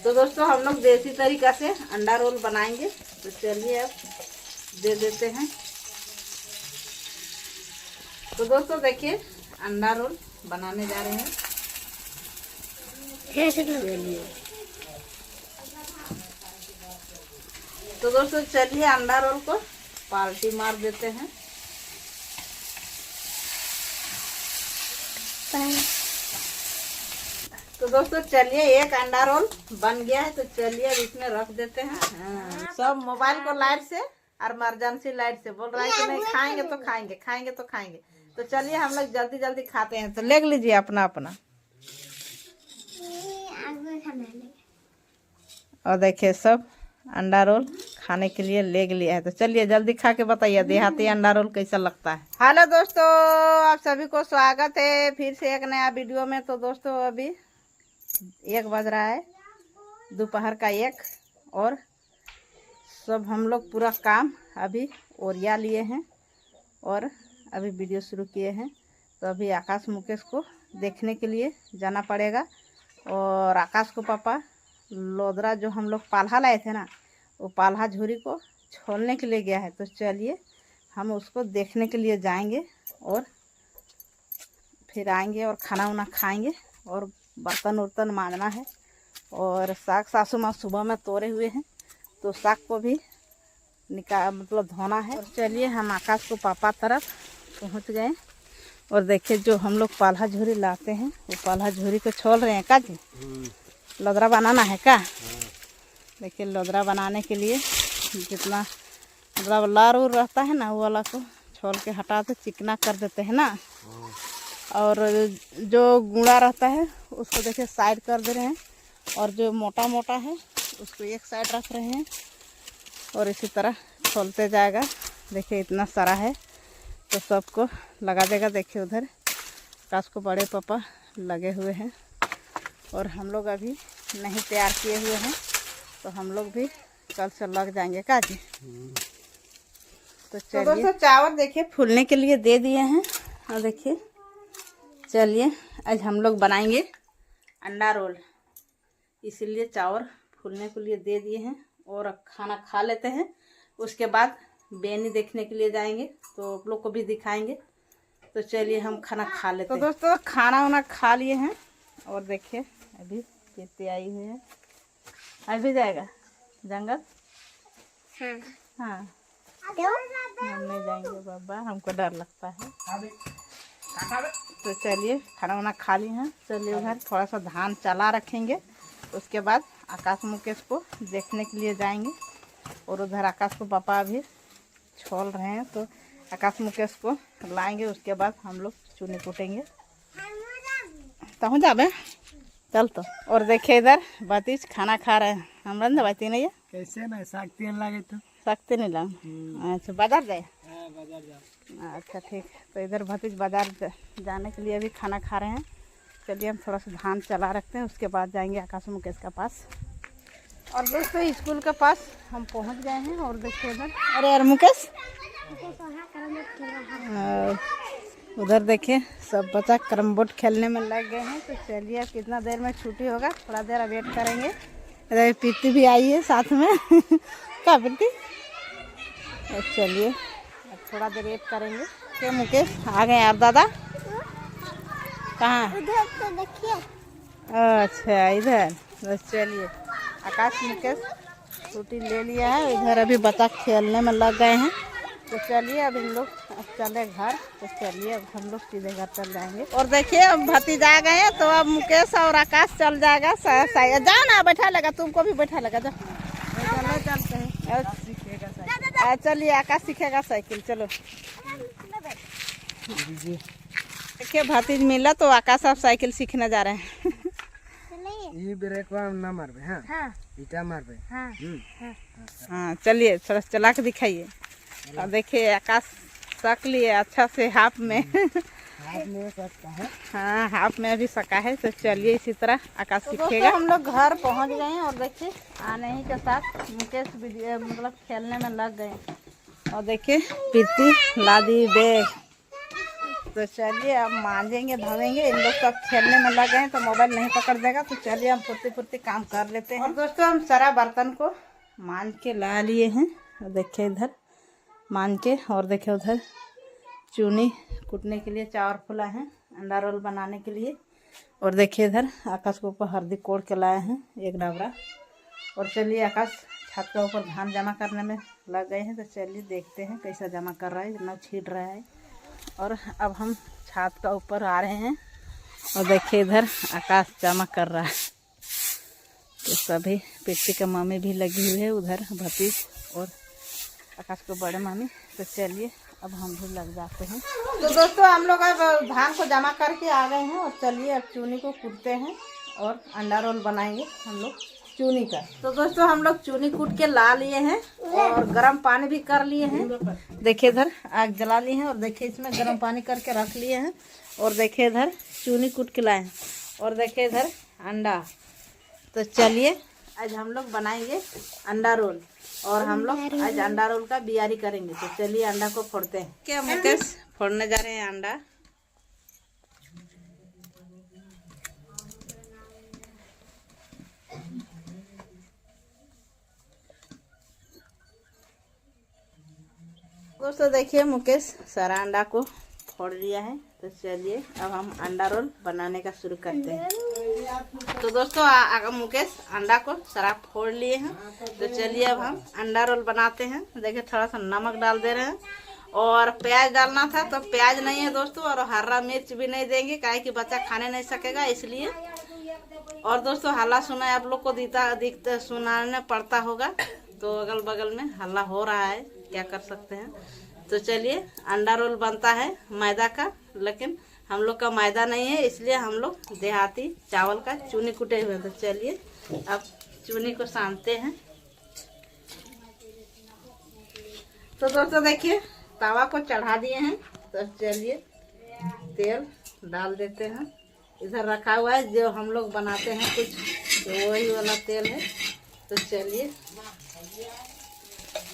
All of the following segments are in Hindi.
तो दोस्तों हम लोग देसी तरीका से अंडा रोल बनाएंगे। तो चलिए अब दे देते हैं। तो दोस्तों देखिए अंडा रोल बनाने जा रहे हैं। तो दोस्तों चलिए अंडा रोल को पाल्टी मार देते हैं। तो दोस्तों चलिए एक अंडा रोल बन गया है। तो चलिए अब इसमें रख देते हैं। सब मोबाइल को लाइट से और इमरजेंसी लाइट से बोल रहा है कि नहीं खाएंगे तो खाएंगे, खाएंगे तो खाएंगे। तो चलिए हम लोग जल्दी जल्दी खाते हैं। तो ले लीजिए अपना अपना। और देखिए सब अंडा रोल खाने के लिए ले लिया है। तो चलिए जल्दी खा के बताइए देहाती अंडा रोल कैसा लगता है। हेलो दोस्तों, आप सभी को स्वागत है फिर से एक नया वीडियो में। तो दोस्तों अभी 1 बज रहा है, दोपहर का 1, और सब हम लोग पूरा काम अभी ओरिया लिए हैं और अभी वीडियो शुरू किए हैं। तो अभी आकाश मुकेश को देखने के लिए जाना पड़ेगा। और आकाश को पापा लोदरा जो हम लोग पाल्हा लाए थे ना, वो पाल्हा झुरी को छोलने के लिए गया है। तो चलिए हम उसको देखने के लिए जाएंगे और फिर आएंगे और खाना वाना खाएंगे और बर्तन उर्तन मांजना है। और साग सासू माँ सुबह में तोड़े हुए हैं, तो साग को भी मतलब धोना है। और चलिए हम आकाश को पापा तरफ पहुंच गए। और देखिए जो हम लोग पाल्हा झुरी लाते हैं वो पाल्हा झुरी को छोल रहे हैं। का जी लोदरा बनाना है का? देखिए लोदरा बनाने के लिए जितना मतलब लार उर रहता है ना, वो वाला को छोल के हटा के चिकना कर देते हैं ना। और जो गुड़ा रहता है उसको देखिए साइड कर दे रहे हैं, और जो मोटा मोटा है उसको एक साइड रख रहे हैं। और इसी तरह खोलते जाएगा। देखिए इतना सारा है तो सबको लगा देगा। देखिए उधर आकाश को बड़े पापा लगे हुए हैं और हम लोग अभी नहीं तैयार किए हुए हैं। तो हम लोग भी कल से लग जाएंगे का जी। तो चलिए दोस्तों चावल देखिए फूलने के लिए दे दिए हैं। और देखिए चलिए आज हम लोग बनाएंगे अंडा रोल, इसीलिए चावल फूलने के लिए दे दिए हैं। और खाना खा लेते हैं, उसके बाद बेनी देखने के लिए जाएंगे तो आप लोग को भी दिखाएंगे। तो चलिए हम खाना खा लेते हैं। तो दोस्तों खाना वाना खा लिए हैं और देखिए अभी कीर्ति आई हुई है। अभी जाएगा जंगल? हाँ हम नहीं जाएंगे बाबा, हमको डर लगता है। तो चलिए खाना वाना खा लिए हैं। चलिए उधर थोड़ा सा धान चला रखेंगे, उसके बाद आकाश मुकेश को देखने के लिए जाएंगे। और उधर आकाश को पापा अभी छोल रहे हैं, तो आकाश मुकेश को लाएंगे। उसके बाद हम लोग चुनी कूटेंगे। तो जाबे चल। तो और देखिए इधर भतीज खाना खा रहे हैं। हम रंधा बाती नहीं है कैसे ना सकती लगे तो सकते नहीं लगे। अच्छा बाजार जाए? बाजार जाओ। अच्छा ठीक। तो इधर भतीज बाजार जाने के लिए अभी खाना खा रहे हैं। चलिए हम थोड़ा सा धान चला रखते हैं, उसके बाद जाएंगे आकाश मुकेश के पास। और दोस्तों स्कूल के पास हम पहुंच गए हैं। और देखिए इधर, अरे यार मुकेश उधर देखिए सब बच्चा कैरम बोर्ड खेलने में लग गए हैं। तो चलिए अब कितना देर में छुट्टी होगा, थोड़ा देर वेट करेंगे। इधर प्रीति भी आई है साथ में क्या प्रीति? चलिए अब थोड़ा देर वेट करेंगे। क्या मुकेश आ गए यार? दादा कहाँ? उधर तो देखिए। अच्छा इधर। बस चलिए आकाश मुकेश छुट्टी ले लिया है, इधर अभी बच्चा खेलने में लग गए हैं। तो चलिए अब इन लोग चले घर। तो चलिए अब हम लोग सीधे घर चल जाएंगे। और देखिए अब भतीजा आ गए हैं, तो अब मुकेश और आकाश चल जाएगा। जाओ ना, बैठा लगा, तुमको भी बैठा लगा। जाओ चलो चलते हैं। चलिए आकाश सीखेगा साइकिल। चलो देखिए भतीज मिला तो आकाश अब साइकिल सीखने जा रहे हैं। ये ब्रेक ना मारबे। हाँ इटा मारबे। हाँ चलिए थोड़ा चला के दिखाइए। और देखिए आकाश सक लिए अच्छा से हाफ में। हाथ में सकता है। हाँ हाफ में अभी सका है। तो चलिए इसी तरह आकाश सीखेगा। हम लोग घर पहुंच गए हैं और देखिए आने ही के साथ मुकेश मतलब खेलने में लग गए। और देखिए प्रीति ला दी बैग। तो चलिए अब मांजेंगे धोएंगे। इन लोग सब खेलने में लगे हैं तो मोबाइल नहीं पकड़ देगा, तो चलिए हम फुर्ती फुर्ती काम कर लेते हैं। और दोस्तों हम सारा बर्तन को मांज के ला लिए हैं। देखिए इधर मांज के, और देखिए उधर चूनी कूटने के लिए चावल फुला है अंडा रोल बनाने के लिए। और देखिए इधर आकाश के ऊपर हल्दी कोड़ के लाए हैं एक डाबरा। और चलिए आकाश छत के ऊपर धान जमा करने में लग गए हैं, तो चलिए देखते हैं कैसा जमा कर रहा है, इतना छीट रहा है। और अब हम छत का ऊपर आ रहे हैं और देखिए इधर आकाश जमा कर रहा है। तो सभी पिट्टी का मम्मी भी लगी हुई है उधर, भतीज और आकाश को बड़े मम्मी। तो चलिए अब हम भी लग जाते हैं। तो दोस्तों हम लोग अब धान को जमा करके आ गए हैं और चलिए अब चूनी को कूटते हैं और अंडा रोल बनाएंगे हम लोग चूनी का। तो दोस्तों हम लोग चूनी कूट के ला लिए हैं और गर्म पानी भी कर लिए हैं। देखिए इधर आग जला लिए हैं और देखिए इसमें गर्म पानी करके रख लिए हैं। और देखिए इधर चूनी कूट के लाए हैं और देखिए इधर अंडा। तो चलिए आज हम लोग बनाएंगे अंडा रोल और हम लोग आज अंडा रोल का बियारी करेंगे। तो चलिए अंडा को फोड़ते हैं। क्या मुकेश फोड़ने जा रहे हैं अंडा। दोस्तों देखिए मुकेश सारा अंडा को फोड़ लिया है। तो चलिए अब हम अंडा रोल बनाने का शुरू करते हैं। तो दोस्तों मुकेश अंडा को सारा फोड़ लिए हैं। तो चलिए अब हम अंडा रोल बनाते हैं। देखिए थोड़ा सा नमक डाल दे रहे हैं और प्याज डालना था तो प्याज नहीं है दोस्तों, और हरा मिर्च भी नहीं देंगे काहे कि बच्चा खाने नहीं सकेगा इसलिए। और दोस्तों हल्ला सुना आप लोग को दिखता सुनाने पड़ता होगा, तो अगल बगल में हल्ला हो रहा है, क्या कर सकते हैं। तो चलिए अंडा रोल बनता है मैदा का, लेकिन हम लोग का मैदा नहीं है इसलिए हम लोग देहाती चावल का चूनी कुटे हुए। तो चलिए अब चूनी को सानते हैं। तो दोस्तों देखिए तवा को चढ़ा दिए हैं। तो चलिए तेल डाल देते हैं। इधर रखा हुआ है जो हम लोग बनाते हैं कुछ, तो वही वाला तेल है। तो चलिए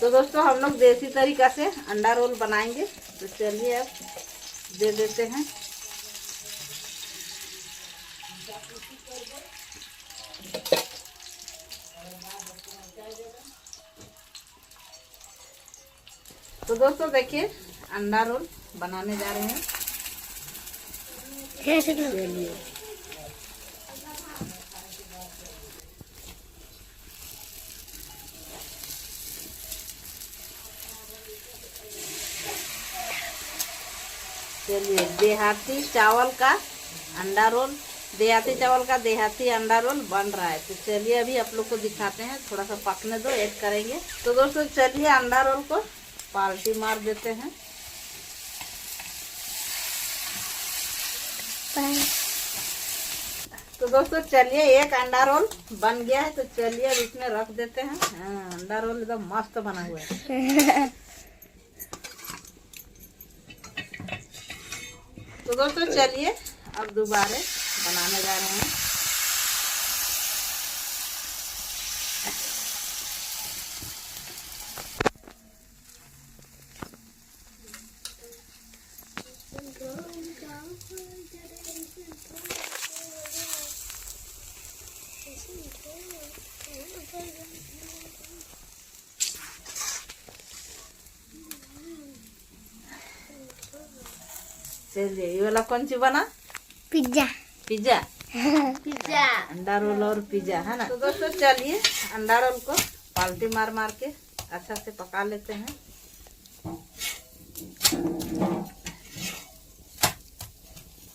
तो दोस्तों हम लोग देसी तरीका से अंडा रोल बनाएंगे। तो चलिए अब दे देते हैं। तो दोस्तों देखिए अंडा रोल बनाने जा रहे हैं। चलिए चलिए देहाती चावल का अंडा रोल, देहाती चावल का देहाती अंडा रोल बन रहा है। तो चलिए अभी आप लोग को दिखाते हैं, थोड़ा सा पकने दो, ऐड करेंगे। तो दोस्तों चलिए अंडा रोल को पाल्टी मार देते हैं। तो दोस्तों चलिए एक अंडा रोल बन गया है। तो चलिए अब इसमें रख देते हैं। हाँ, अंडा रोल एकदम मस्त बना हुआ है। तो दोस्तों चलिए अब दोबारा बनाने जा रहे हैं। चलिए ये वाला कौन सी बना? पिज्जा। पिज्जा पिज्जा अंडा रोल और पिज्जा है ना। तो दोस्तों चलिए अंडा रोल को पाल्टी मार मार के अच्छा से पका लेते हैं।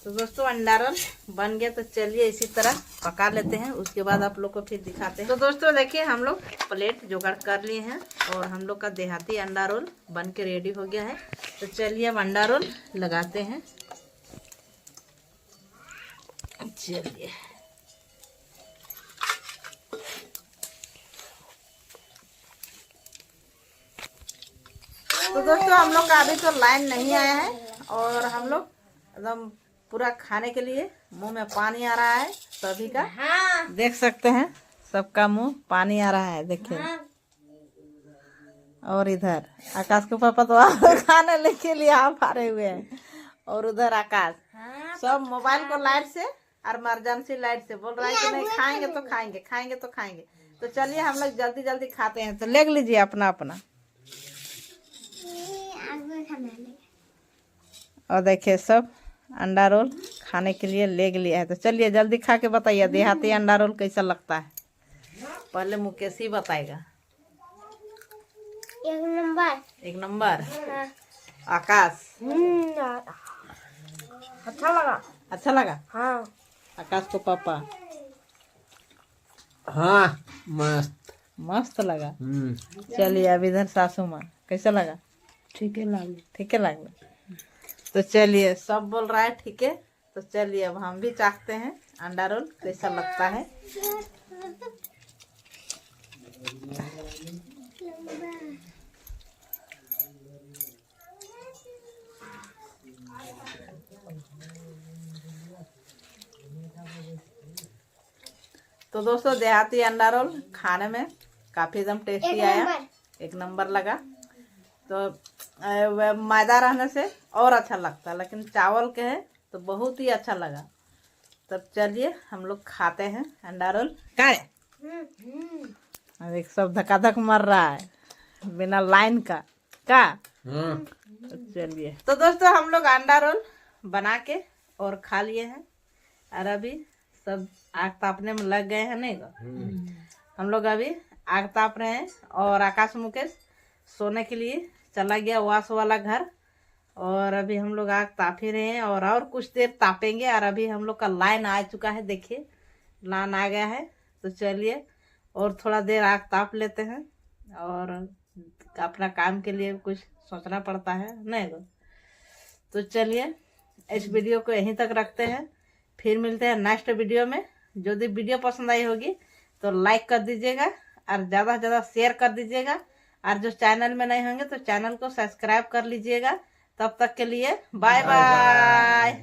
तो दोस्तों अंडा रोल बन गया। तो चलिए इसी तरह पका लेते हैं, उसके बाद आप लोग को फिर दिखाते हैं। तो दोस्तों देखिए हम लोग प्लेट जुगाड़ कर लिए हैं और हम लोग का देहाती अंडा रोल बन के रेडी हो गया है। तो चलिए अब अंडा रोल लगाते हैं। चलिए तो दोस्तों हम लोग का अभी तो लाइन नहीं आया है और हम लोग एकदम पूरा खाने के लिए मुंह में पानी आ रहा है सभी का। हाँ। देख सकते हैं सबका मुंह पानी आ रहा है, देखिए। हाँ। और इधर आकाश के पापा तो खाने के लिए आप आ रहे हुए हैं और उधर आकाश सब मोबाइल को लाइट से और इमरजेंसी लाइट से बोल रहा है कि नहीं खाएंगे तो खाएंगे, खाएंगे तो खाएंगे। तो चलिए हम लोग जल्दी जल्दी खाते हैं। तो ले लीजिए अपना अपना। और देखिए सब अंडा रोल खाने के लिए ले लिया है। तो चलिए जल्दी खा के बताइए देहाती अंडा रोल कैसा लगता है। पहले मुकेश ही बताएगा। एक नंबर। एक नंबर। आकाश अच्छा लगा। अच्छा लगा। हाँ आकाश को पापा हाँ मस्त मस्त लगा। चलिए अब इधर सासू माँ कैसा लगा? ठीक है लगा। ठीक है लगा। तो चलिए सब बोल रहा है ठीक है। तो चलिए अब हम भी चाखते हैं अंडा रोल कैसा लगता है। तो दोस्तों देहाती अंडा रोल खाने में काफी एकदम टेस्टी आया, एक नंबर लगा। तो मैदा रहने से और अच्छा लगता है, लेकिन चावल के है तो बहुत ही अच्छा लगा। तब चलिए हम लोग खाते हैं अंडा रोल। क्या है? अब एक सब धक्का मर रहा है बिना लाइन का का। तो चलिए तो दोस्तों हम लोग अंडा रोल बना के और खा लिए हैं और अभी सब आग तापने में लग गए हैं। नहीं हम लोग अभी आग ताप रहे हैं और आकाश मुकेश सोने के लिए चला गया वास वाला घर। और अभी हम लोग आग ताप ही रहे हैं और कुछ देर तापेंगे। और अभी हम लोग का लाइन आ चुका है, देखिए लाइन आ गया है। तो चलिए और थोड़ा देर आग ताप लेते हैं और अपना काम के लिए कुछ सोचना पड़ता है नहीं। तो चलिए इस वीडियो को यहीं तक रखते हैं, फिर मिलते हैं नेक्स्ट वीडियो में। यदि वीडियो पसंद आई होगी तो लाइक कर दीजिएगा और ज़्यादा से ज़्यादा शेयर कर दीजिएगा। और जो चैनल में नहीं होंगे तो चैनल को सब्सक्राइब कर लीजिएगा। तब तक के लिए बाय बाय।